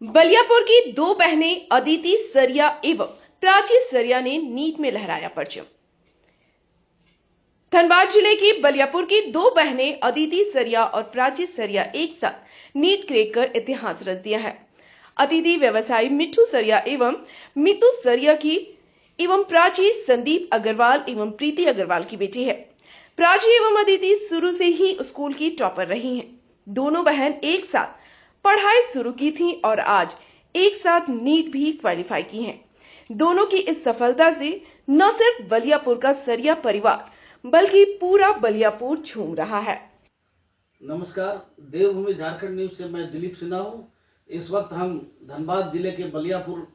बलियापुर की दो बहनें अदिति सरिया एवं प्राची सरिया ने नीट में लहराया परचम। धनबाद जिले की बलियापुर की दो बहनें अदिति सरिया और प्राची सरिया एक साथ नीट क्रैक कर इतिहास रच दिया है। अदिति व्यवसायी मिठू सरिया एवं मितू सरिया की एवं प्राची संदीप अग्रवाल एवं प्रीति अग्रवाल की बेटी है। प्राची एवं अदिति शुरू से ही स्कूल की टॉपर रही हैं। दोनों बहन एक साथ पढ़ाई शुरू की थी और आज एक साथ नीट भी क्वालिफाई की हैं। दोनों की इस सफलता से न सिर्फ बलियापुर का सरिया परिवार बल्कि पूरा बलियापुर झूम रहा है। नमस्कार, देवभूमि झारखंड न्यूज से मैं दिलीप सिन्हा हूँ। इस वक्त हम धनबाद जिले के बलियापुर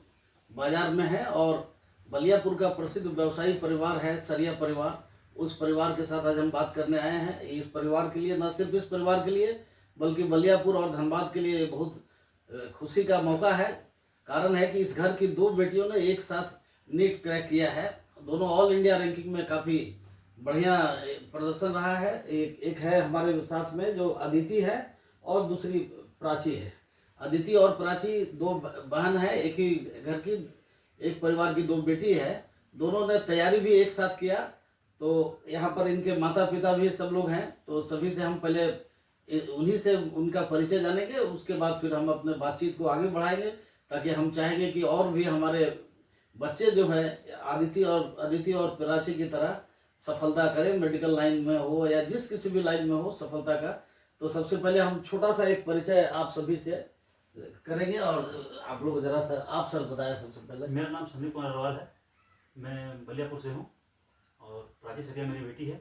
बाजार में हैं और बलियापुर का प्रसिद्ध व्यवसायी परिवार है सरिया परिवार। उस परिवार के साथ आज हम बात करने आए हैं। इस परिवार के लिए, न सिर्फ इस परिवार के लिए बल्कि बलियापुर और धनबाद के लिए बहुत खुशी का मौका है। कारण है कि इस घर की दो बेटियों ने एक साथ नीट क्रैक किया है। दोनों ऑल इंडिया रैंकिंग में काफ़ी बढ़िया प्रदर्शन रहा है। एक है हमारे साथ में जो अदिति है और दूसरी प्राची है। अदिति और प्राची दो बहन है, एक ही घर की, एक परिवार की दो बेटी है। दोनों ने तैयारी भी एक साथ किया। तो यहाँ पर इनके माता पिता भी सब लोग हैं। तो सभी से हम पहले उन्हीं से उनका परिचय जानेंगे, उसके बाद फिर हम अपने बातचीत को आगे बढ़ाएंगे, ताकि हम चाहेंगे कि और भी हमारे बच्चे जो है अदिति और प्राची की तरह सफलता करें, मेडिकल लाइन में हो या जिस किसी भी लाइन में हो सफलता का। तो सबसे पहले हम छोटा सा एक परिचय आप सभी से करेंगे और आप लोग जरा सा आप सर बताएं। सबसे पहले मेरा नाम संदीप कुमार अग्रवाल है, मैं बलियापुर से हूँ और प्राची सरिया मेरी बेटी है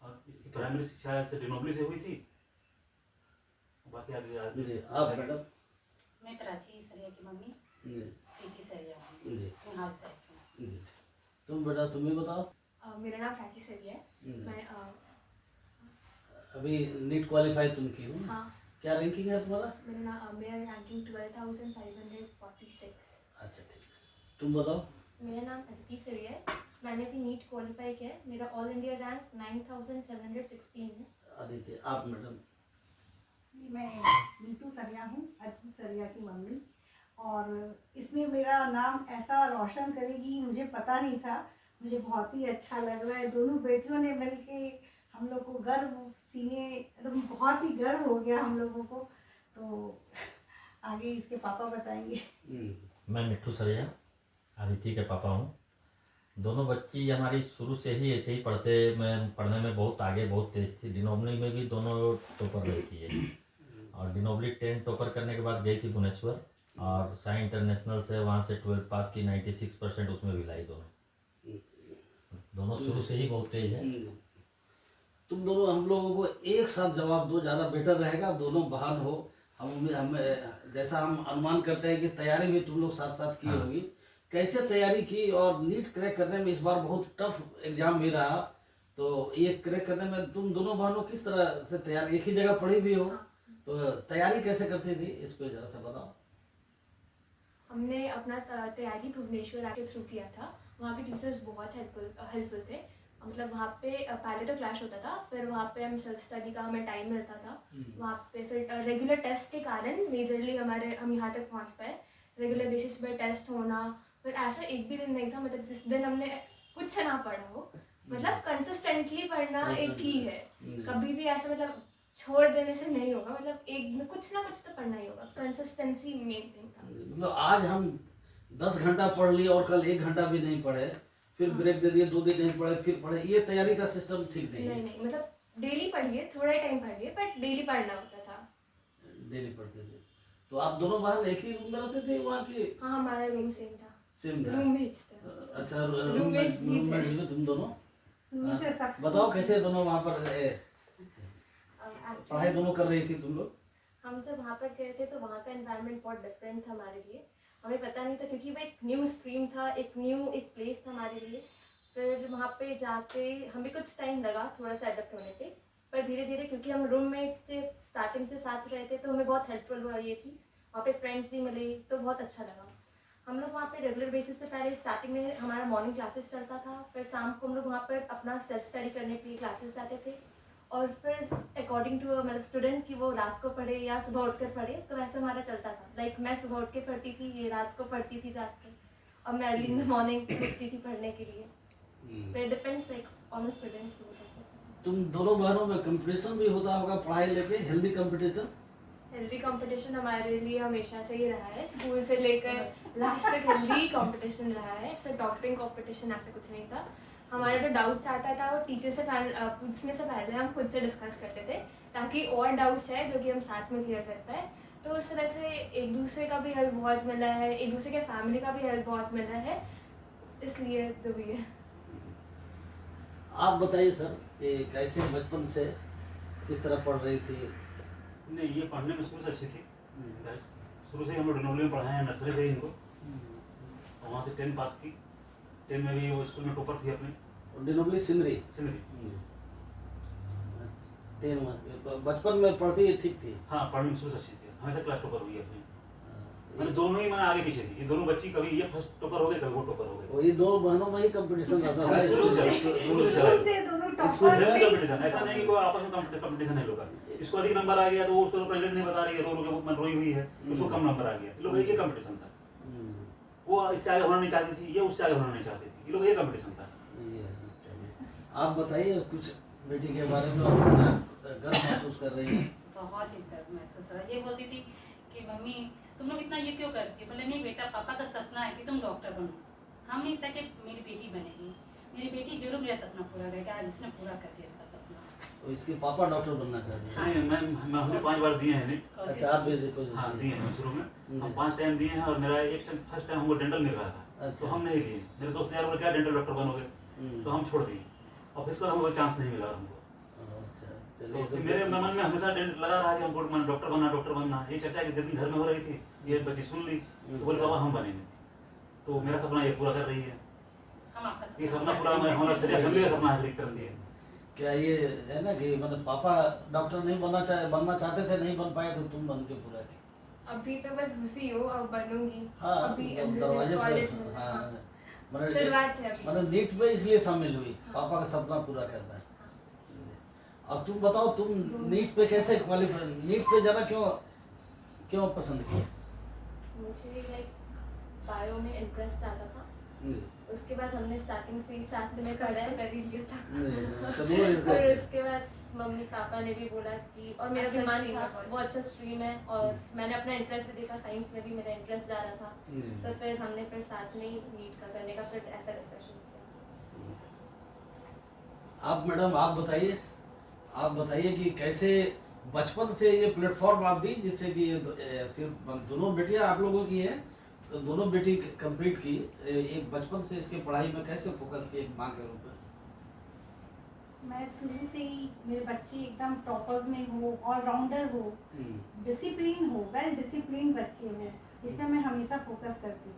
और इसकी प्राइमरी शिक्षा से डिनोबली से हुई थी। बाकी आगे आप मैडम। मैं प्राची सरिया की मम्मी प्रीति सरिया हूँ, हाउस वाइफ हूँ। तुम बेटा, तुम भी बताओ। मेरा नाम प्राची सरिया है। मैं अभी नीट क्वालिफाई तुम की हो? हाँ। क्या रैंकिंग है तुम्हारा? मेरा रैंकिंग 12,546। अच्छा, ठीक है। तुम बताओ। मेरा नाम अदिति सरिया है, मैंने भी नीट क्वालिफाई किया है। मेरा ऑल इंडिया रैंक 9,716 है। अदिति, आप मैडम। जी, मैं नीतू सरिया हूँ, अदिति सरिया की मम्मी। और इसमें मेरा नाम ऐसा रोशन करेगी मुझे पता नहीं था। मुझे बहुत ही अच्छा लग रहा है। दोनों बेटियों ने मिलके हम लोग को गर्व सीने एकदम बहुत ही गर्व हो गया हम लोगों को। तो आगे इसके पापा बताएंगे। मैं मिठू सरिया अदिति के पापा हूँ। दोनों बच्ची हमारी शुरू से ही ऐसे ही पढ़ने में बहुत आगे, बहुत तेज थी। डिनोबली में भी दोनों टॉपर रही थी ये। और डिनोबली 10 टॉपर करने के बाद गई थी भुवनेश्वर और साई इंटरनेशनल से वहाँ से 12 पास की, 96% उसमें भी लाई। दोनों शुरू से ही बहुत तेज है। तुम दोनों हम लोगों को एक साथ जवाब दो, ज़्यादा बेटर रहेगा। दोनों बहन हो, हम जैसा हम अनुमान करते हैं कि तैयारी भी तुम लोग साथ साथ की होगी। कैसे तैयारी की? और नीट क्रैक करने में इस बार बहुत टफ एग्जाम भी रहा, तो ये क्रैक करने में तुम दोनों बहनों किस तरह से तैयारी, एक ही जगह पढ़ी भी हो, तो तैयारी कैसे करती थी, इस पे जरा सा बताओ। हमने अपना तैयारी भुवनेश्वर के थ्रू किया था। वहाँ के टीचर्स बहुत हेल्पफुल थे। मतलब वहाँ पे पहले तो क्लास होता था, फिर वहाँ पे हम सेल्फ स्टडी का हमें टाइम मिलता था। वहाँ पे फिर रेगुलर टेस्ट के कारण मेजरली हम यहाँ तक पहुँच पाए। रेगुलर बेसिस पे टेस्ट होना, फिर ऐसा एक भी दिन नहीं था मतलब जिस दिन हमने कुछ से ना पढ़ा हो। मतलब कंसिस्टेंटली पढ़ना एक ही है, कभी भी ऐसा मतलब छोड़ देने से नहीं होगा। मतलब एक कुछ ना कुछ तो पढ़ना ही होगा। कंसिस्टेंसी मेन थिंग था। मतलब आज हम 10 घंटा पढ़ लिए और कल 1 घंटा भी नहीं पढ़े, फिर ब्रेक दे दिए, 2 दिन नहीं पढ़े, फिर पढ़े, ये तैयारी का सिस्टम ठीक नहीं है। नहीं, मतलब डेली पढ़िए, थोड़ा टाइम पढ़िए, बट डेली पढ़ना होता था। डेली पढ़ते थे। तो आप दोनों बहन एक ही रूम में रहते थे वहाँ की? हाँ, हमारा रूम सेम था। सेम था। रूममेट्स थे। अच्छा, रूममेट्स भी तुम दोनों? शुरू से सब बताओ कैसे दोनों वहाँ पर पढ़ाई दोनों कर रही थी तुम लोग? हम जब वहाँ पर गए थे तो वहाँ का एनवायरनमेंट बहुत डिफरेंट था हमारे लिए। हमें पता नहीं था क्योंकि वो एक न्यू स्ट्रीम था, एक प्लेस था हमारे लिए। फिर वहाँ पे जाके हमें कुछ टाइम लगा थोड़ा सा एडप्ट होने पे, पर धीरे धीरे क्योंकि हम रूममेट्स थे, स्टार्टिंग से साथ रहे थे, तो हमें बहुत हेल्पफुल हुआ ये चीज़। वहाँ पे फ्रेंड्स भी मिले तो बहुत अच्छा लगा। हम लोग वहाँ पे रेगुलर बेसिस पे पहले स्टार्टिंग में हमारा मॉर्निंग क्लासेस चलता था, फिर शाम को हम लोग वहाँ पर अपना सेल्फ स्टडी करने के लिए क्लासेस जाते थे और फिर अकॉर्डिंग टू मतलब स्टूडेंट कि वो रात को पढ़े या सुबह उठकर पढ़े, तो वैसे हमारा चलता था। लाइक मैं सुबह उठ के पढ़ती थी, ये रात को पढ़ती थी जाग के, और मैं अर्ली इन द मॉर्निंग उठती थी पढ़ने के लिए। तो it depends like on the student. तुम दोनों बहनों में कंपटीशन भी होता होगा पढ़ाई लेके, हेल्दी कंपटीशन? हेल्दी कंपटीशन हमारे लिए हमेशा से ही रहा है, स्कूल से लेकर लास्ट तक हेल्दी कंपटीशन रहा है। ऐसा टॉक्सिंग कंपटीशन ऐसा कुछ नहीं था। हमारे जो डाउट्स आता था वो टीचर से पूछने से पहले हम खुद से डिस्कस करते थे, ताकि और डाउट्स है जो कि हम साथ में क्लियर कर पाए। तो उस तरह से एक दूसरे का भी हेल्प बहुत मिला है, एक दूसरे के फैमिली का भी हेल्प बहुत मिला है, इसलिए जो भी है। आप बताइए सर, कि कैसे बचपन से किस तरह पढ़ रही थी? नहीं, ये पढ़ने में शुरू से अच्छी थी। शुरू से ही हम लोग डिनोबली में पढ़ाए हैं, नर्सरी से ही इनको, और वहाँ से 10 पास की। 10 में भी वो स्कूल में टॉपर थी अपनी। डिनोबली सिमरी? सिंधी। 10 में बचपन में पढ़ती ठीक थी? हाँ, पढ़ने में शुरू से अच्छी थी, हमेशा क्लास टॉपर हुई है अपनी। मैंने दोनों ही मैंने आगे पीछे थी, ये दोनों बच्ची कभी ये फर्स्ट टॉपर हो गए, कभी वो टॉपर हो गए। वही दोनों बहनों में ही कंपटीशन रहता था? शुरू से दोनों टॉपर थे। कंपटीशन, ऐसा नहीं कि कोई आपस में कंपटीशन है लोग का। इसको अधिक नंबर आ गया तो वो उसको प्रेजेंट नहीं बता रही है, रो रो के रोई हुई है, उसको कम नंबर आ गया। लोग ये कंपटीशन था। वो इससे आगे होना नहीं चाहती थी, ये उससे आगे होना नहीं चाहती थी, ये लोग ये कंपटीशन था। आप बताइए कुछ बेटी के बारे में, गर्व महसूस कर रही है? बहुत ही गर्व महसूस हो रहा है। ये बोलती थी कि मम्मी तुम लोग इतना ये क्यों करती हो? बोले नहीं बेटा, पापा का सपना है कि तुम डॉक्टर बनो। हम नहीं सके, मेरी बेटी बनेगी, मेरी बेटी जरूर मेरा सपना पूरा करेगी। आज इसने पूरा कर दिया अपना सपना। तो इसके पापा डॉक्टर बनना चाहते हैं? नहीं, मैं हमने 5 बार दिए हैं। अच्छा, आप भी देखो। हाँ, दिए हैं शुरू में, हम 5 टाइम दिए हैं, और मेरा एक टाइम फर्स्ट टाइम हमको डेंटल मिल रहा था। अच्छा। तो हम नहीं लिए। मेरे दोस्त यार बोले क्या डेंटल डॉक्टर बनोगे, तो हम छोड़ दिए। और फिर उसका हमको चांस नहीं मिला हमको। तो मेरे मन में हमेशा लगा रहा कि हमको डॉक्टर बनना। ये चर्चा दिन घर में हो रही थी, ये बच्ची सुन ली, तो बोले पापा हम बनेंगे। तो मेरा सपना ये पूरा कर रही है। हम आपका ये सपना पूरा हमारा सरिया फैमिली का सपना है एक तरह से। क्या ये है ना कि मतलब पापा डॉक्टर नहीं बनना चाहते थे, नहीं बन पाए, तो तुम बन के पूरा किया? अभी तो बस घुसी हो, अब बनूंगी। हाँ, अभी दरवाजे कॉलेज पर। में। हाँ, हाँ। शुरुआत है अभी। मतलब नीट में इसलिए शामिल हुई, पापा का सपना पूरा करना है। अब तुम बताओ, तुम नीट पे कैसे क्वालिफाई, नीट पे जाना क्यों पसंद किया? मुझे लाइक बायो में इंटरेस्ट आता था। उसके बाद हमने स्टार्टिंग से ही साथ में पढ़ा कर ही लिया था। और उसके बाद मम्मी पापा ने भी बोला कि, और मेरा भी मन था, वो अच्छा स्ट्रीम है, और मैंने अपना इंटरेस्ट भी देखा, साइंस में भी मेरा इंटरेस्ट जा रहा था। तो फिर हमने फिर साथ में ही नीट का करने का फिर ऐसा डिस्कशन किया। आप मैडम, आप बताइए कि कैसे बचपन से ये प्लेटफॉर्म आप दी, जिससे कि सिर्फ दोनों बेटियां आप लोगों की है, तो दोनों बेटी कंप्लीट की, एक बचपन से इसके पढ़ाई में कैसे फोकस किए एक माँ के रूप में? मैं शुरू से ही मेरे बच्चे एकदम टॉपर्स में हो, ऑलराउंडर हो, डिसिप्लिन हो, वेल डिसिप्लिन बच्चे हो, इसमें मैं हमेशा फोकस करती थी।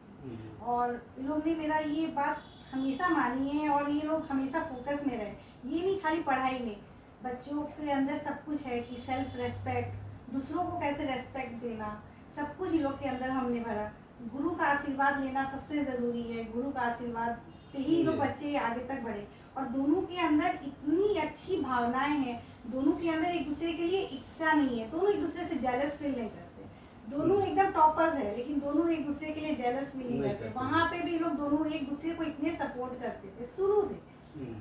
और इन लोग ने मेरा ये बात हमेशा मानी है, और ये लोग हमेशा फोकस में रहे। ये नहीं खाली पढ़ाई में, बच्चों के अंदर सब कुछ है कि सेल्फ रेस्पेक्ट, दूसरों को कैसे रेस्पेक्ट देना, सब कुछ इन लोग के अंदर हमने भरा। गुरु का आशीर्वाद लेना सबसे ज़रूरी है, गुरु का आशीर्वाद से ही लोग बच्चे आगे तक बढ़े। और दोनों के अंदर इतनी अच्छी भावनाएं हैं, दोनों के अंदर एक दूसरे के लिए इच्छा नहीं है, दोनों एक दूसरे से जेलस फील नहीं करते। दोनों एकदम टॉपर्स है, लेकिन दोनों एक दूसरे के लिए जेलस फील नहीं करते। वहाँ पे भी लोग दोनों एक दूसरे को इतने सपोर्ट करते थे शुरू से,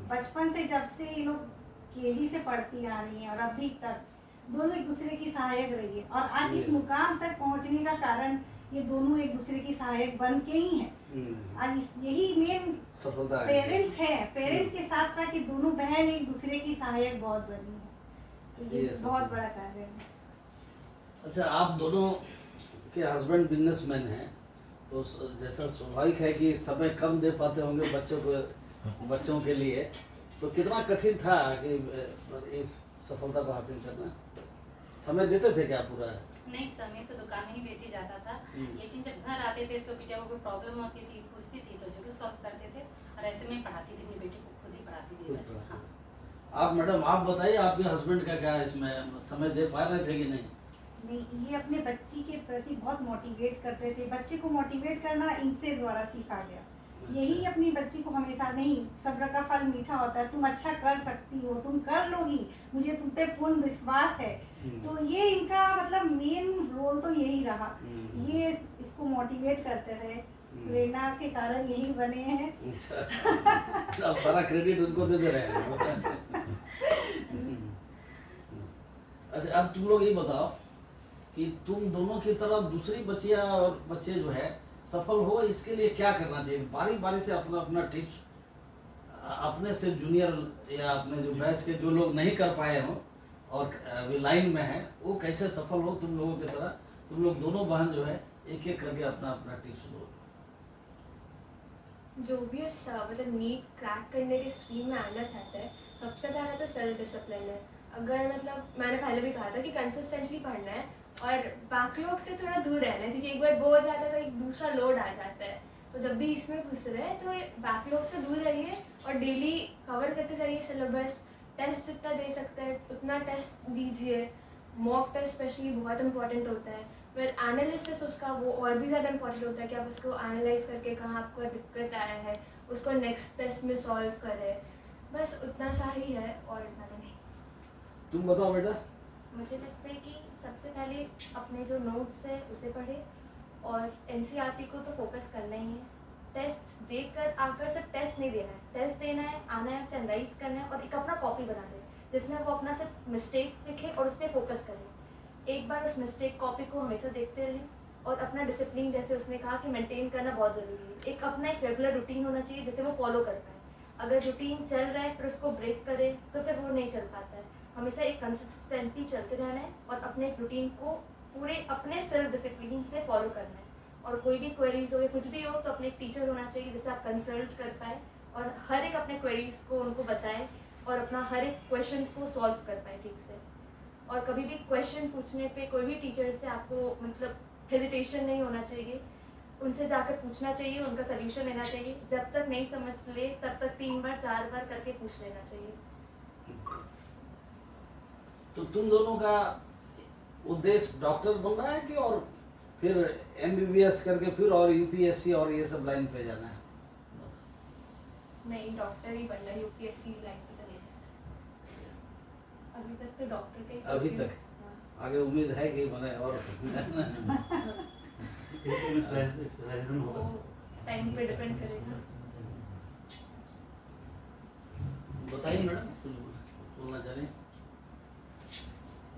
बचपन से, जब से ये लोग केजी से पढ़ती आ रही हैं और अभी तक दोनों एक दूसरे की सहायक रही है। और आज इस मुकाम तक पहुंचने का कारण ये दोनों एक दूसरे की सहायक बन के ही हैं। आज यही मेन सफलता है। पेरेंट्स के साथ साथ कि दोनों बहन एक दूसरे की सहायक बहुत बनी है, तो ये बहुत बड़ा कार्य है। अच्छा, आप दोनों के हस्बैंड बिजनेसमैन हैं, तो जैसा स्वाभाविक है कि समय कम दे पाते होंगे बच्चों के लिए, तो कितना कठिन था कि इस सफलता को हासिल करना? समय देते थे क्या पूरा? नहीं, समय तो दुकान में ही बेसी जाता था, लेकिन जब घर आते थे तो जब कोई प्रॉब्लम होती थी, पूछती थी, तो जरूर सॉल्व करते थे। और ऐसे में पढ़ाती थी, अपनी बेटी को खुद ही पढ़ाती थी। हाँ। आप मैडम, आप बताइए, आपके हस्बैंड का क्या इसमें समय दे पा रहे थे कि नहीं? नहीं, ये अपने बच्ची के प्रति बहुत मोटिवेट करते थे। बच्चे को मोटिवेट करना इनसे द्वारा सीखा गया यही अपनी बच्ची को हमेशा, नहीं सब्र का फल मीठा होता है, तुम अच्छा कर सकती हो, तुम कर लोगी, मुझे तुम पे पूर्ण विश्वास है। तो ये इनका मतलब मेन रोल तो यही रहा, ये इसको मोटिवेट करते रहे, प्रेरणा के कारण यही बने हैं। अब सारा क्रेडिट उनको दे दे रहे हैं। अच्छा, अब तुम लोग ये बताओ कि तुम दोनों की तरह दूसरी बच्चियां और बच्चे जो है सफल हो, इसके लिए क्या करना चाहिए? बारी बारी से अपना अपना टिप्स, अपने से जूनियर या अपने जो बैच के जो लोग नहीं कर पाए हो और अभी लाइन में है, वो कैसे सफल हो तुम लोगों की तरह। तुम लोग दोनों बहन जो है एक एक करके अपना अपना टिप्स दो। जो भी मतलब नीट क्रैक करने के स्ट्रीम में आना चाहता है, सबसे पहला तो सेल्फ डिसिप्लिन है। अगर मतलब मैंने पहले भी कहा था कि कंसिस्टेंटली पढ़ना है और बैकलॉग से थोड़ा दूर रहना है, क्योंकि एक बार गो हो जाता है तो एक दूसरा लोड आ जाता है। तो जब भी इसमें घुस रहे तो बैकलॉग से दूर रहिए और डेली कवर करते जाइए सिलेबस। टेस्ट जितना दे सकते हैं उतना टेस्ट दीजिए। मॉक टेस्ट स्पेशली बहुत इंपॉर्टेंट होता है। फिर एनालिसिस उसका वो और भी ज़्यादा इंपॉर्टेंट होता है कि आप उसको एनालाइज करके कहाँ आपको दिक्कत आया है उसको नेक्स्ट टेस्ट में सॉल्व करें। बस उतना सा ही है और ज़्यादा नहीं। तुम बताओ बेटा। मुझे लगता है कि सबसे पहले अपने जो नोट्स है उसे पढ़ें और एनसीईआरटी को तो फोकस करना ही है। टेस्ट देकर आकर सिर्फ टेस्ट नहीं देना है, टेस्ट देना है, आना है, उसे एनालाइज करना है और एक अपना कॉपी बना दें जिसमें वो अपना सिर्फ मिस्टेक्स लिखे और उस पर फोकस करें। एक बार उस मिस्टेक कॉपी को हमेशा देखते रहें और अपना डिसिप्लिन, जैसे उसने कहा कि मेंटेन करना बहुत ज़रूरी है। एक अपना एक रेगुलर रूटीन होना चाहिए जिसे वो फॉलो कर पाए। अगर रूटीन चल रहा है फिर उसको ब्रेक करे तो फिर वो नहीं चल पाता है। हमेशा एक कंसिस्टेंटली चलते रहना है और अपने एक रूटीन को पूरे अपने सेल्फ डिसिप्लिन से फॉलो करना है। और कोई भी क्वेरीज हो या कुछ भी हो तो अपने एक टीचर होना चाहिए जिससे आप कंसल्ट कर पाए और हर एक अपने क्वेरीज को उनको बताए और अपना हर एक क्वेश्चंस को सॉल्व कर पाए ठीक से। और कभी भी क्वेश्चन पूछने पे कोई भी टीचर से आपको मतलब हेजिटेशन नहीं होना चाहिए, उनसे जाकर पूछना चाहिए, उनका सोल्यूशन लेना चाहिए। जब तक नहीं समझ ले तब तक 3 बार 4 बार करके पूछ लेना चाहिए। तो तुम दोनों का उद्देश्य डॉक्टर बनना है कि और फिर एमबीबीएस करके फिर और यूपीएससी और ये सब लाइन पे जाना है? नहीं, डॉक्टर ही बनना, यूपीएससी लाइन पे तो नहीं जाना। अभी तक तो डॉक्टर का ही अभी सोची हूँ। तक? हाँ। आगे उम्मीद है कि बने और स्पेशलाइजेशन वो होगा। टाइम पे डिपेंड करेगा। बताइए मैडम, कुछ बोलना चाह रही हैं?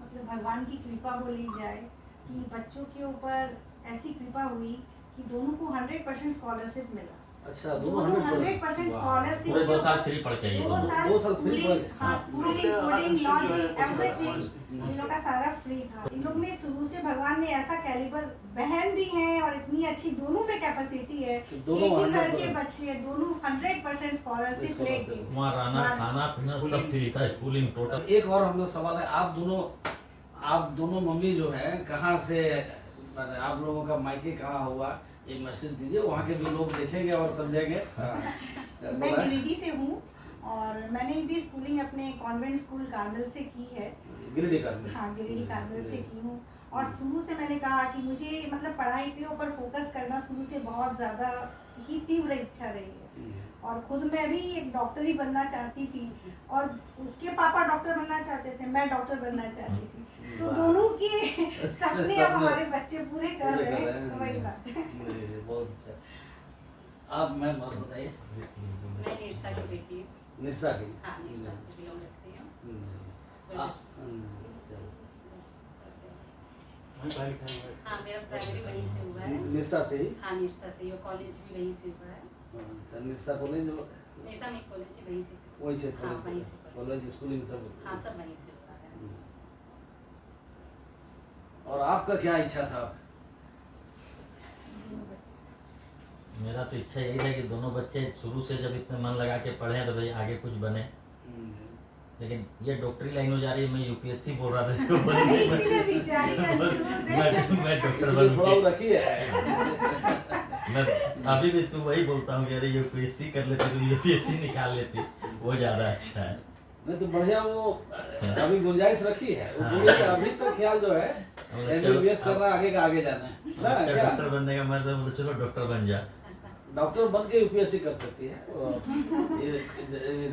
मतलब भगवान की कृपा बोली जाए कि बच्चों के ऊपर ऐसी कृपा हुई कि दोनों को 100% स्कॉलरशिप मिला। अच्छा, दोनों 100% स्कॉलरशिप। पूरे 2 साल फ्री पढ़ के आई है दो दोनों। साल 2 साल फ्री स्कूलिंग, पढ़- हाँ स्कूलिंग, कोडिंग, लॉजिक, एवरीथिंग हाँ। इन लोग का सारा फ्री था। इन लोग में शुरू से भगवान ने ऐसा कैलिबर, बहन भी हैं और इतनी अच्छी दोनों में कैपेसिटी है। दोनों एक ही घर 100% के बच्चे दोनों 100% स्कॉलरशिप लेके। वहाँ रहना हाँ। खाना पीना सब फ्री था, स्कूलिंग टोटल। एक और हम लोग सवाल है, आप दोनों मम्मी जो है कहाँ से, आप लोगों का मायके कहाँ हुआ, एक मैसेज दीजिए, वहाँ के भी लोग देखेंगे और समझेंगे। मैं गिरिडीह से हूँ और मैंने भी स्कूलिंग अपने कॉन्वेंट स्कूल कारगिल से की है। गिरिडीह कारगिल। हाँ, गिरिडीह कारगिल से की हूँ। और शुरू से मैंने कहा कि मुझे मतलब पढ़ाई के ऊपर फोकस करना शुरू से बहुत ज़्यादा ही तीव्र इच्छा रही है। और खुद मैं भी एक डॉक्टर ही बनना चाहती थी और उसके पापा डॉक्टर बनना चाहते थे, मैं डॉक्टर बनना चाहती थी। तो दोनों के सपने अब हमारे बच्चे पूरे कर रहे हैं, वही बात है। बहुत अच्छा। आप मैम और बताइए। मैं निरसा की बेटी हूँ। निरसा की? हाँ, निरसा से बिलोंग रखती हूँ। हाँ, मेरा प्राइमरी वहीं से हुआ है। निरसा से ही? हाँ, निरसा से ही, और कॉलेज भी वहीं से हुआ है। अच्छा, निरसा कॉलेज निरसा में कॉलेज ही वहीं से। वहीं से? हाँ, वहीं से कॉलेज स्कूलिंग सब? हाँ, सब वहीं से हुआ है। और आपका क्या इच्छा था? मेरा तो इच्छा यही था कि दोनों बच्चे शुरू से जब इतने मन लगा के पढ़े तो भाई आगे कुछ बने। लेकिन ये डॉक्टरी लाइन हो जा रही है, मैं यूपीएससी बोल रहा था इसको इसीलिए बेचारी confused है। मैं डॉक्टर इसलिए थोड़ा वो बन रखी है। मैं अभी भी इसको वही बोलता हूँ कि अरे यूपीएससी कर लेती तो यूपीएससी निकाल लेती, वो ज़्यादा अच्छा है। नहीं तो बढ़िया, वो अभी गुंजाइश रखी है। वो बोले कि अभी तो ख्याल जो है एमबीबीएस करना, आगे का आगे जाना है ना, क्या? डॉक्टर बनने का मैं तो बोला चलो डॉक्टर बन जा। डॉक्टर बन के यूपीएससी कर सकती है। और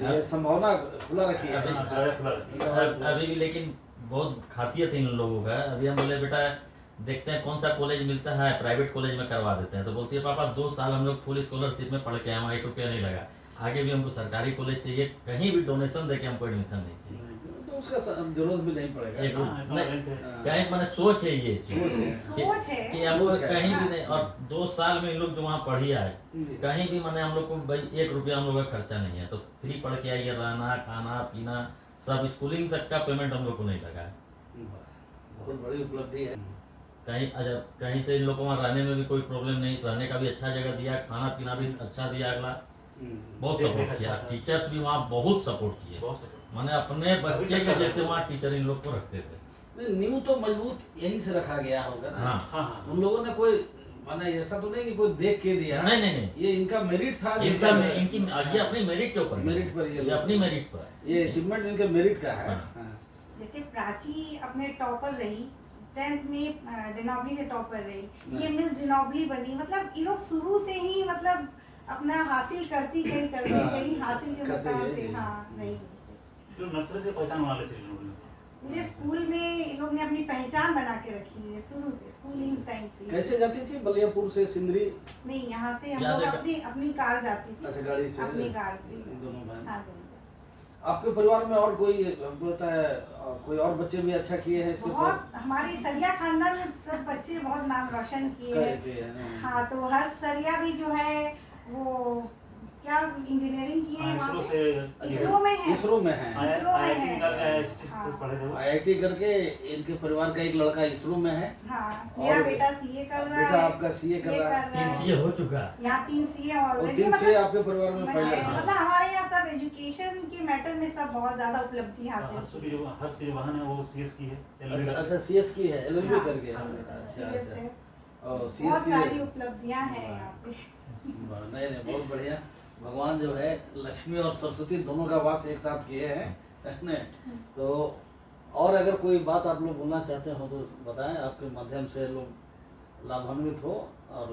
ये संभावना खुला रखी है। अभी भी लेकिन बहुत खासियत है इन लोगों का। अभी हम बोले बेटा देखते हैं कौन सा कॉलेज मिलता है, प्राइवेट कॉलेज में करवा देते हैं। तो बोलती है पापा 2 साल हम लोग फुल स्कॉलरशिप में पढ़ के आए, वहाँ 1 रुपया नहीं लगा, आगे भी हमको सरकारी कॉलेज चाहिए, कहीं भी डोनेशन दे के हमको एडमिशन नहीं चाहिए। तो उसका जरूरत भी नहीं पड़ेगा। एक कहीं मैंने सोच है ये सोच है कि हम लोग सोच है। कहीं भी नहीं। और 2 साल में इन लोग जो वहाँ पढ़ी आए, कहीं भी मैंने हम लोग को भाई 1 रुपया हम लोग का खर्चा नहीं है। तो फ्री पढ़ के आइए, रहना खाना पीना सब, स्कूलिंग तक का पेमेंट हम लोग को नहीं लगा है। बहुत बड़ी उपलब्धि है। कहीं से इन लोगों को वहाँ रहने में भी कोई प्रॉब्लम नहीं, रहने का भी अच्छा जगह दिया, खाना पीना भी अच्छा दिया। अगला बहुत सपोर्ट किया, टीचर्स भी वहाँ बहुत सपोर्ट किए। मैंने अपने बच्चे के जैसे वहाँ टीचर इन लोग को रखते थे। नींव तो मजबूत यहीं से रखा गया होगा ना। हाँ। उन लोगों ने कोई माने ऐसा तो नहीं कि कोई देख के दिया। नहीं, ये इनका मेरिट था। इनकी ये अपनी मेरिट के ऊपर, मेरिट पर ये अपनी मेरिट पर, ये अचीवमेंट इनके मेरिट का है। जैसे प्राची अपने टॉपर रही, 10th में डिनोबली से टॉपर रही, ये मिस डिनोबली बनी। मतलब ये लोग शुरू से ही मतलब अपना हासिल करती गई हासिल जो बताते। हाँ नहीं, जो नर्सरी से पहचान बना लेते हैं पूरे स्कूल में इन लोग ने अपनी पहचान बना के रखी है शुरू से, स्कूलिंग टाइम से। कैसे जाती थी बलियापुर से सिंदरी? नहीं, यहाँ से हम लोग अपनी कार जाती थी। अच्छा, गाड़ी से? अपनी कार से दोनों भाई? हाँ, दोनों। आपके परिवार में और कोई हमको लगता है कोई और बच्चे भी अच्छा किए हैं इसके? बहुत हमारे सरिया खानदान में सब बच्चे बहुत नाम रोशन किए हैं। हाँ, तो हर सरिया भी जो है वो क्या इंजीनियरिंग किए हैं वहाँ पे। इसरो में है। इसरो में है। आईआईटी करके इनके परिवार का एक लड़का इसरो में है। हाँ, मेरा बेटा सीए कर रहा है। बेटा आपका सीए कर रहा है। 3 सीए हो चुका। यहाँ 3 सीए ऑलरेडी। 3 सीए आपके परिवार में पहले। मतलब हमारे यहाँ सब एजुकेशन के मैटर में सब बहुत ज्यादा उपलब्धि हासिल। हर्ष की जो बहन है वो सीएस की है। अच्छा, सीएस की है, एलएलबी करके। बहुत सारी उपलब्धियाँ हैं यहाँ पे। नहीं, बहुत बढ़िया। भगवान जो है लक्ष्मी और सरस्वती दोनों का वास एक साथ किए हैं। तो और अगर कोई बात आप लोग बोलना चाहते हो तो बताएं, आपके माध्यम से लोग लाभान्वित हो। और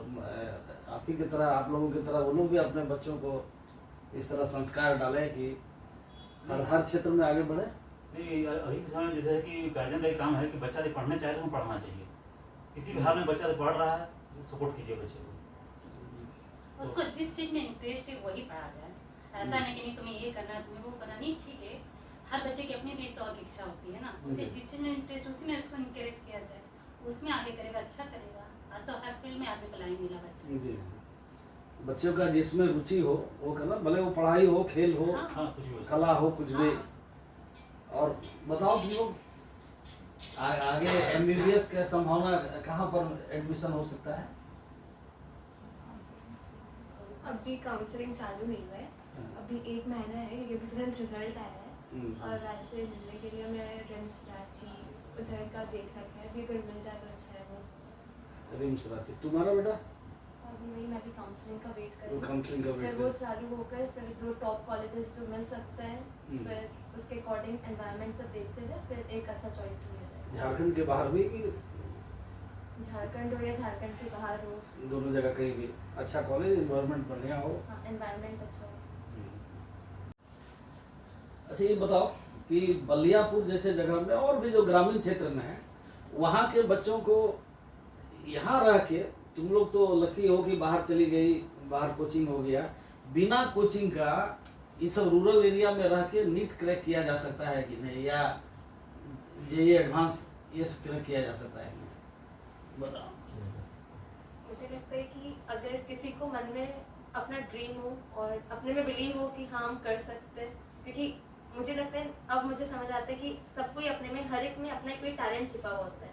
आप ही की तरह, आप लोगों की तरह वो लोग भी अपने बच्चों को इस तरह संस्कार डालें कि हर क्षेत्र में आगे बढ़े। नहीं, अभी के समय जैसे है कि गार्जियन का काम है कि बच्चा यदि पढ़ना चाहे तो पढ़ना चाहिए। किसी भी हाल में बच्चा पढ़ रहा है सपोर्ट कीजिए बच्चे को। उसको जिस चीज में इंटरेस्ट है वही पढ़ा जाए। ऐसा नहीं कि नहीं तुम्हें ये करना है, तुम्हें वो करना नहीं। ठीक है, हर बच्चे की अपनी भी शौक इच्छा होती है ना, उसे जिस चीज में इंटरेस्ट उसी में उसको इंकरेज किया जाए, उसमें आगे करेगा, अच्छा करेगा। आज तो हर फील्ड में आदमी को लाइन मिला बच्चे जी। बच्चों का जिसमें रुचि हो वो करना, भले वो पढ़ाई हो, खेल हो, कुछ भी हो, कला हो, कुछ भी। और बताओ तुम लोग आगे एमबीबीएस का संभावना कहाँ पर एडमिशन हो सकता है? अभी काउंसलिंग चालू नहीं हुआ है, अभी 1 महीना है क्योंकि अभी तुरंत रिजल्ट आया है। और ऐसे मिलने के लिए मैं रिम्स रांची उधर का देख रखा है, अभी अगर मिल जाए तो अच्छा है वो। रिम्स रांची। तुम्हारा बेटा? अभी वही मैं भी काउंसलिंग का वेट कर रही हूँ। काउंसलिंग का वेट फिर वो चालू होकर फिर जो टॉप कॉलेजेस जो मिल सकते हैं, फिर उसके अकॉर्डिंग एनवायरनमेंट सब देखते हुए फिर एक अच्छा चॉइस लिया जाए। झारखंड के बाहर भी कि झारखंड हो या झारखंड के बाहर हो, दोनों जगह कहीं भी अच्छा कॉलेज, एनवायरनमेंट बढ़िया हो। हाँ, एनवायरनमेंट अच्छा हो। अच्छा, ये बताओ कि बलियापुर जैसे जगह में और भी जो ग्रामीण क्षेत्र में है, वहाँ के बच्चों को यहाँ रह के, तुम लोग तो लकी हो कि बाहर चली गई, बाहर कोचिंग हो गया, बिना कोचिंग का ये सब रूरल एरिया में रह के नीट क्रैक किया जा सकता है कि नहीं, या ये एडवांस ये सब क्रैक किया जा सकता है कि नहीं, बताओ। मुझे लगता है कि अगर किसी को मन में अपना ड्रीम हो और अपने में बिलीव हो कि हाँ हम कर सकते हैं, क्योंकि मुझे लगता है अब मुझे समझ आता है कि सबको ही अपने में, हर एक में अपना कोई टैलेंट छिपा हुआ होता है।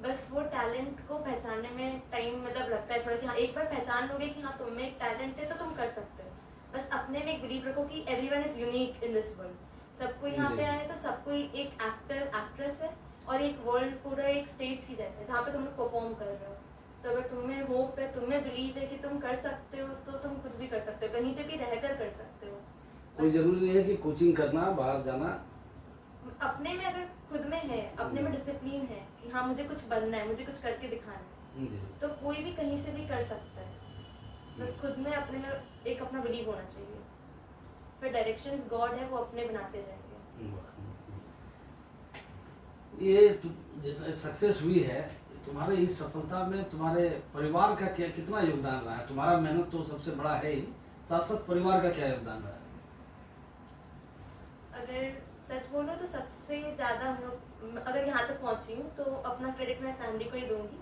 बस वो टैलेंट को पहचानने में टाइम मतलब लगता है थोड़ा कि हाँ एक बार पहचान लोगे कि हाँ तुम में एक टैलेंट है तो तुम कर सकते हो। बस अपने में एक बिलीव रखो कि everyone is unique in this world. सबको यहाँ पे आए तो सबको एक एक्टर एक्ट्रेस है और एक वर्ल्ड पूरा एक स्टेज की जैसे जहाँ पे तुम लोग परफॉर्म कर रहे हो। तो अगर तुम्हें होप है, तुम्हें बिलीव है कि तुम कर सकते हो तो तुम कुछ भी कर सकते हो, कहीं पे भी रहकर कर सकते हो। कोई जरूरी नहीं है कि कोचिंग करना, बाहर जाना। अपने में अगर खुद में है, अपने में डिसिप्लिन है कि हाँ मुझे कुछ बनना है, मुझे कुछ करके दिखाना है, तो कोई भी कहीं से भी कर सकता है। बस खुद में अपने में एक अपना बिलीव होना चाहिए, फिर डायरेक्शंस गॉड है वो अपने बनाते जाएंगे। ये जितना सक्सेस हुई है, तुम्हारे इस सफलता में तुम्हारे परिवार का क्या कितना योगदान रहा है? तुम्हारा मेहनत तो सबसे बड़ा है ही, साथ साथ परिवार का क्या योगदान रहा है? अगर सच बोलो तो सबसे ज़्यादा हम लोग, अगर यहाँ तक पहुँची हूँ तो अपना क्रेडिट मैं फैमिली को ही दूंगी,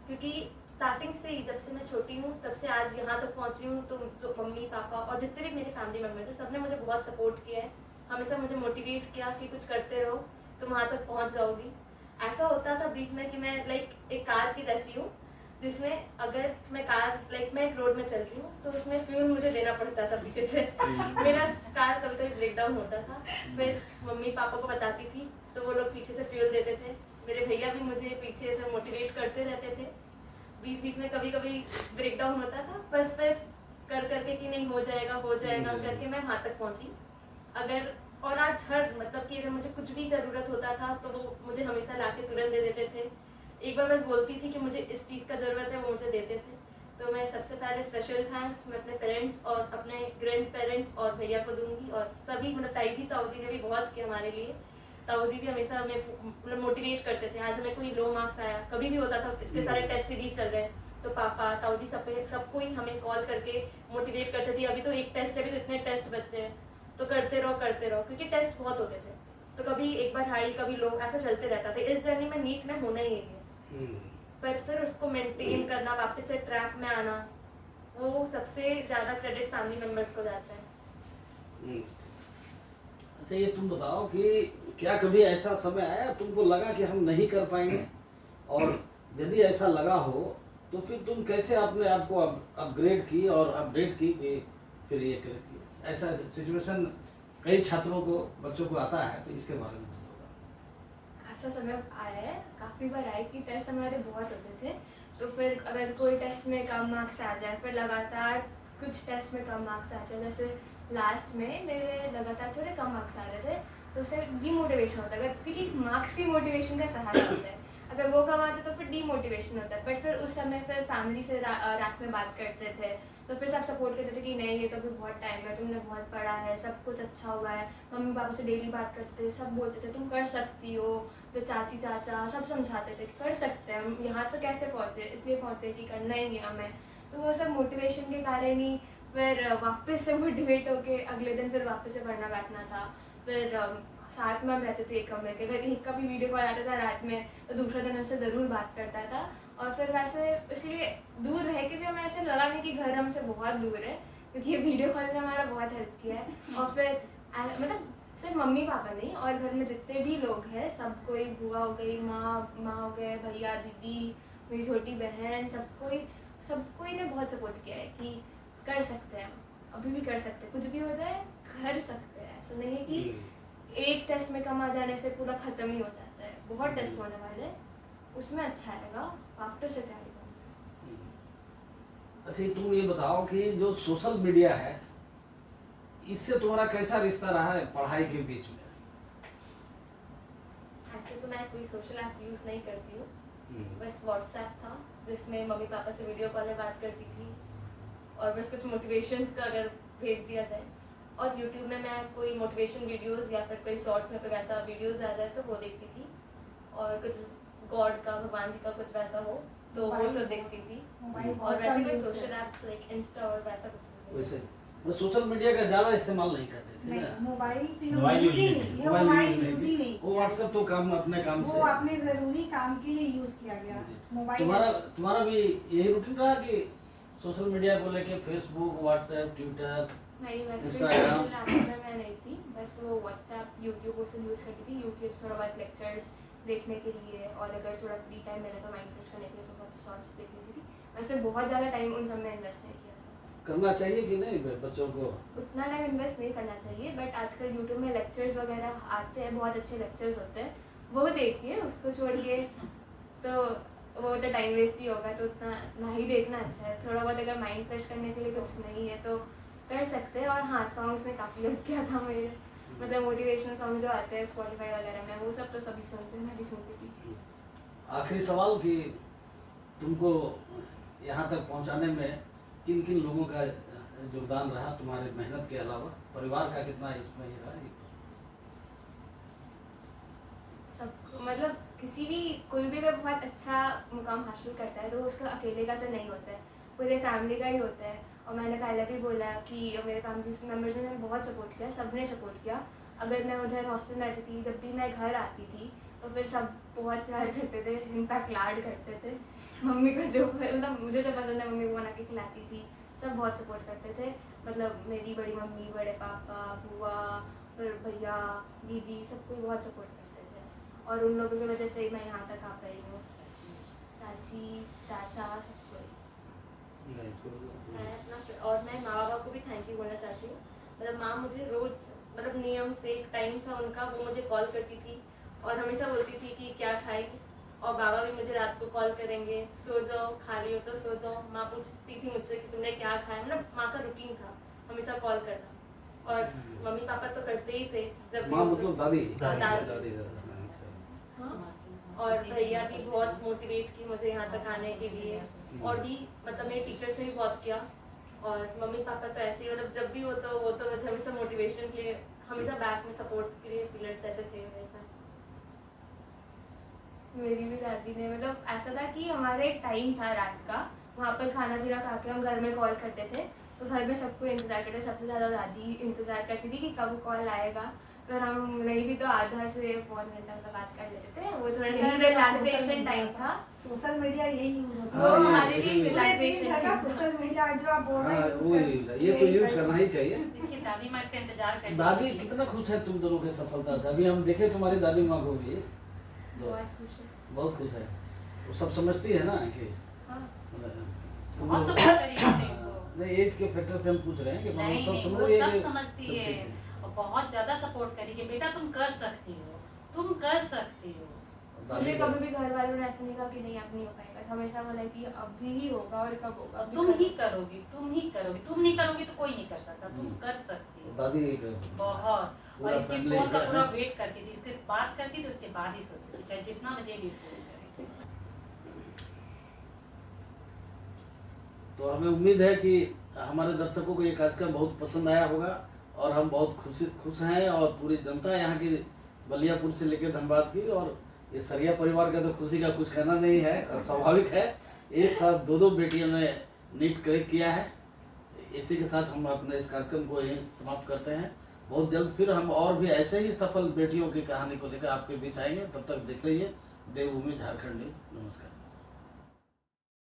क्योंकि स्टार्टिंग से ही जब से मैं छोटी हूँ तब से आज यहाँ तक पहुँची हूँ तो मम्मी पापा और जितने भी मेरे फैमिली मेम्बर्स हैं सबने मुझे बहुत सपोर्ट किया है, हमेशा मुझे मोटिवेट किया कि कुछ करते रहो तुम वहाँ तक पहुँच जाओगी। ऐसा होता था बीच में कि मैं एक कार की जैसी हूँ, जिसमें अगर मैं मैं एक रोड में चल रही हूँ तो उसमें फ्यूल मुझे देना पड़ता था पीछे से मेरा कार कभी कभी ब्रेक डाउन होता था, फिर मम्मी पापा को बताती थी तो वो लोग पीछे से फ्यूल देते थे, मेरे भैया भी मुझे पीछे से मोटिवेट करते रहते थे। बीच बीच में कभी कभी ब्रेक डाउन होता था, पर फिर कर करके कि नहीं हो जाएगा करके मैं वहाँ तक पहुँची। अगर और आज हर मतलब कि अगर मुझे कुछ भी ज़रूरत होता था तो वो मुझे हमेशा ला के तुरंत दे देते थे। एक बार बस बोलती थी कि मुझे इस चीज़ का ज़रूरत है, वो मुझे देते थे। तो मैं सबसे पहले स्पेशल थैंक्स मैं अपने पेरेंट्स और अपने ग्रैंड पेरेंट्स और भैया को दूंगी, और सभी मतलब ताऊ जी ने भी बहुत किया हमारे लिए। ताऊ जी भी हमेशा हमें मतलब मोटिवेट करते थे। आज हमें कोई लो मार्क्स आया, कभी भी होता था, इतने सारे टेस्ट सीरीज चल रहे हैं तो पापा ताऊ जी सबको ही हमें कॉल करके मोटिवेट करते थे, अभी तो एक टेस्ट है, अभी तो इतने टेस्ट बचे हैं तो करते रहो, क्योंकि टेस्ट बहुत होते थे तो कभी एक बार हाई कभी लो ऐसा चलते रहता था। इस जर्नी में नीट में होना ही है, पर फिर उसको मेंटेन करना, वापस से ट्रैक में आना, वो सबसे ज़्यादा क्रेडिट फैमिली मेम्बर्स को जाता है। अच्छा, ये तुम बताओ कि क्या कभी ऐसा समय आया तुमको लगा कि हम नहीं कर पाएंगे, और यदि ऐसा लगा हो तो फिर तुम कैसे अपने आप को अपग्रेड की और अपडेट की कि फिर ये ऐसा सिचुएशन कई छात्रों को बच्चों को आता है, तो इसके बारे में तुम बताओ। ऐसा समय आया है, काफ़ी बार आया कि टेस्ट हमारे बहुत होते थे, तो फिर अगर कोई टेस्ट में कम मार्क्स आ जाए, फिर लगातार कुछ टेस्ट में कम मार्क्स आ जाए, जैसे लास्ट में मेरे लगातार थोड़े कम मार्क्स आ रहे थे तो उससे डीमोटिवेशन होता है, क्योंकि मार्क्स ही मोटिवेशन का सहारा होता है। अगर वो कम आते तो फिर डीमोटिवेशन होता है, बट फिर उस समय फिर फैमिली से रात में बात करते थे तो फिर सब सपोर्ट करते थे कि नहीं ये तो अभी बहुत टाइम है, तुमने बहुत पढ़ा है, सब कुछ अच्छा हुआ है। मम्मी पापा से डेली बात करते थे, सब बोलते थे तुम कर सकती हो, फिर चाची चाचा सब समझाते थे कि कर सकते हैं हम, यहाँ तो कैसे पहुँचे, इसलिए पहुँचे कि करना ही है हमें। तो वो सब मोटिवेशन के कारण ही फिर वापस से मोटिवेट होके अगले दिन फिर वापस से पढ़ना बैठना था। फिर साथ में हम रहते थे एक कमरे के, अगर एक का भी वीडियो कॉल आता था रात में तो दूसरा दिन उससे ज़रूर बात करता था। और फिर वैसे इसलिए दूर रह के भी हमें ऐसे लगा नहीं कि घर हमसे बहुत दूर है, क्योंकि ये वीडियो कॉल ने हमारा बहुत हेल्प किया है। और फिर मतलब सिर्फ मम्मी पापा नहीं, और घर में जितने भी लोग हैं सब कोई, बुआ हो गई, माँ हो गए, भैया दीदी, मेरी छोटी बहन, सब कोई ने बहुत सपोर्ट किया है कि कर सकते हैं, अभी भी कर सकते हैं, कुछ भी हो जाए कर सकते हैं। ऐसा नहीं है कि एक टेस्ट में कम आ जाने से पूरा ख़त्म ही हो जाता है, बहुत टेस्ट होने वाले, उसमें अच्छा आएगा, वापस से तैयारी करूँगा। अच्छा, तुम ये बताओ कि जो सोशल मीडिया है इससे तुम्हारा कैसा रिश्ता रहा है पढ़ाई के बीच में? ऐसे तो मैं कोई सोशल ऐप यूज़ नहीं करती हूँ, बस व्हाट्सएप था जिसमें मम्मी पापा से वीडियो कॉल में बात करती थी, और बस कुछ मोटिवेशंस का अगर भेज दिया जाए, और यूट्यूब में मैं कोई मोटिवेशन वीडियोस या फिर कोई शॉर्ट्स में कोई वैसा वीडियोस आ जाए तो वो देखती थी, और कुछ गॉड का, भगवान जी का कुछ वैसा हो तो वो सब देखती थी। और वैसे कोई सोशल ऐप्स लाइक इंस्टा और वैसा कुछ वैसे वो सोशल मीडिया का ज़्यादा इस्तेमाल नहीं करते थे ना? मोबाइल मोबाइल यूज ही नहीं, वो व्हाट्सएप तो काम अपने काम वो से, अपने जरूरी काम के लिए यूज किया गया मोबाइल। तुम्हारा भी यही रूटीन रहा कि सोशल मीडिया को लेके फेसबुक, व्हाट्सएप, ट्विटर, नहीं, वैसे कोई इंस्टाग्राम? सोशल ऐप में मैं नहीं थी, बस वो व्हाट्सएप, यूट्यूब वो सब यूज़ करती थी। यूट्यूब थोड़ा बहुत लेक्चर्स देखने के लिए, और अगर थोड़ा फ्री टाइम मिले तो माइंड फ्रेश करने के लिए तो बहुत शॉर्ट्स देख लेती थी। वैसे बहुत ज़्यादा टाइम उन सब में इन्वेस्ट नहीं किया था। करना चाहिए कि नहीं बच्चों को? उतना टाइम इन्वेस्ट नहीं करना चाहिए, बट आजकल यूट्यूब में लेक्चर्स वगैरह आते हैं, बहुत अच्छे लेक्चर्स होते हैं, वो देखिए। उसको छोड़ के तो वो तो टाइम वेस्ट ही होगा, तो उतना ना ही देखना अच्छा है। थोड़ा बहुत अगर माइंड फ्रेश करने के लिए कुछ नहीं है तो कर सकते हैं। और हाँ, सॉन्ग्स ने काफ़ी हेल्प किया था मेरे, मतलब मोटिवेशनल सॉन्ग जो आते हैं स्पॉटिफाई वगैरह में, वो सब तो सभी सुनते हैं, मैं भी सुनती थी। आखिरी सवाल कि तुमको यहाँ तक पहुँचाने में किन किन लोगों का योगदान रहा तुम्हारे मेहनत के अलावा, परिवार का कितना इसमें ये रहा? सब मतलब किसी भी कोई भी अगर बहुत अच्छा मुकाम हासिल करता है तो उसका अकेले का तो नहीं होता है, पूरे फैमिली का ही होता है। और मैंने पहले भी बोला कि मेरे फैमिली मेम्बर्स ने बहुत सपोर्ट किया, सबने सपोर्ट किया। अगर मैं उधर हॉस्टल में रहती थी, जब भी मैं घर आती थी तो फिर सब बहुत प्यार करते थे, इनफैक्ट लाड करते थे। मम्मी को जो मतलब मुझे जो पसंद है मम्मी को बना के खिलाती थी, सब बहुत सपोर्ट करते थे। मतलब मेरी बड़ी मम्मी, बड़े पापा, बुआ, फिर भैया, दीदी, सब कोई बहुत सपोर्ट करते थे। और उन लोगों की वजह से ही मैं यहाँ तक आ पाई हूँ। चाची, चाचा, सब कोई। और मैं माँ बाबा को भी थैंक यू बोलना चाहती हूँ। मतलब माँ मुझे रोज़ मतलब नियम से एक टाइम था उनका, वो मुझे कॉल करती थी और हमेशा बोलती थी कि क्या खाएगी। और बाबा भी मुझे रात को कॉल करेंगे, सो जाओ, खा रही हो तो सो जाओ। माँ पूछती थी मुझसे कि तुमने क्या खाया, मतलब माँ का रूटीन था हमेशा कॉल करना। और मम्मी पापा तो करते ही थे जब माँ मतलब दादी? दादी। हाँ, और भैया भी बहुत मोटिवेट की मुझे यहाँ तक आने के लिए। और भी मतलब मेरे टीचर्स ने भी बहुत किया। और मम्मी पापा तो ऐसे ही मतलब जब भी वो तो मुझे हमेशा मोटिवेशन के लिए, हमेशा बैक में सपोर्ट के लिए पिलर्स ऐसे थे हमेशा। मेरी भी दादी ने मतलब ऐसा था कि हमारा एक टाइम था रात का, वहाँ पर खाना पीना खा के हम घर में कॉल करते थे। तो घर में सबको इंतज़ार करते, सबसे ज़्यादा दादी इंतज़ार करती थी कि कब कॉल आएगा। फिर हम नहीं भी तो आधा से पौन घंटा का बात कर लेते थे। वो थोड़ा सा रिलैक्सेशन टाइम था। सोशल मीडिया यही यूज होता वो है हमारे लिए रिलैक्सेशन का। टाइम। सोशल मीडिया जो आप बोल रहे हाँ, हैं वो ये तो यूज करना ही चाहिए। इसकी दादी माँ इसका इंतजार करती दादी थी। कितना खुश है तुम दोनों के सफलता से? अभी हम देखे तुम्हारी दादी माँ को भी बहुत खुश है। बहुत खुश है। वो सब समझती है ना कि हाँ, बहुत सपोर्ट करी हमने इनको। नहीं, एज के फैक्टर से हम पूछ रहे हैं कि नहीं सब नहीं, समझ वो रही सब कि समझती सब है ठीक है। और बहुत ज्यादा सपोर्ट करी कि बेटा तुम कर सकती हो, तुम कर सकती हो। मुझे कभी भी घर वालों ने ऐसा नहीं कहा कि नहीं अब नहीं हो पाएगा। हमेशा बोला कि अभी ही होगा और कब होगा। और तुम ही करोगी, तुम ही करोगी, तुम नहीं करोगी तो कोई नहीं कर सकता, तुम कर सकती हो। दादी यही कर बहुत। और पूरा इसके family फोन का है। पूरा वेट करती थी, इसके बात करती तो उसके बाद ही सोती थी, चाहे जितना बजे भी फोन करे। तो हमें उम्मीद है कि हमारे दर्शकों को ये कार्यक्रम बहुत पसंद आया होगा और हम बहुत खुश हैं। और पूरी जनता यहाँ की बलियापुर से लेकर धनबाद की, और ये सरिया परिवार का तो खुशी का कुछ कहना नहीं है, और स्वाभाविक है। एक साथ दो बेटियों ने नीट क्रैक किया है। इसी के साथ हम अपने इस कार्यक्रम को यहीं समाप्त करते हैं। बहुत जल्द फिर हम और भी ऐसे ही सफल बेटियों की कहानी को लेकर आपके बीच आएंगे। तब तक देख रहिए देवभूमि झारखंड न्यूज़। नमस्कार।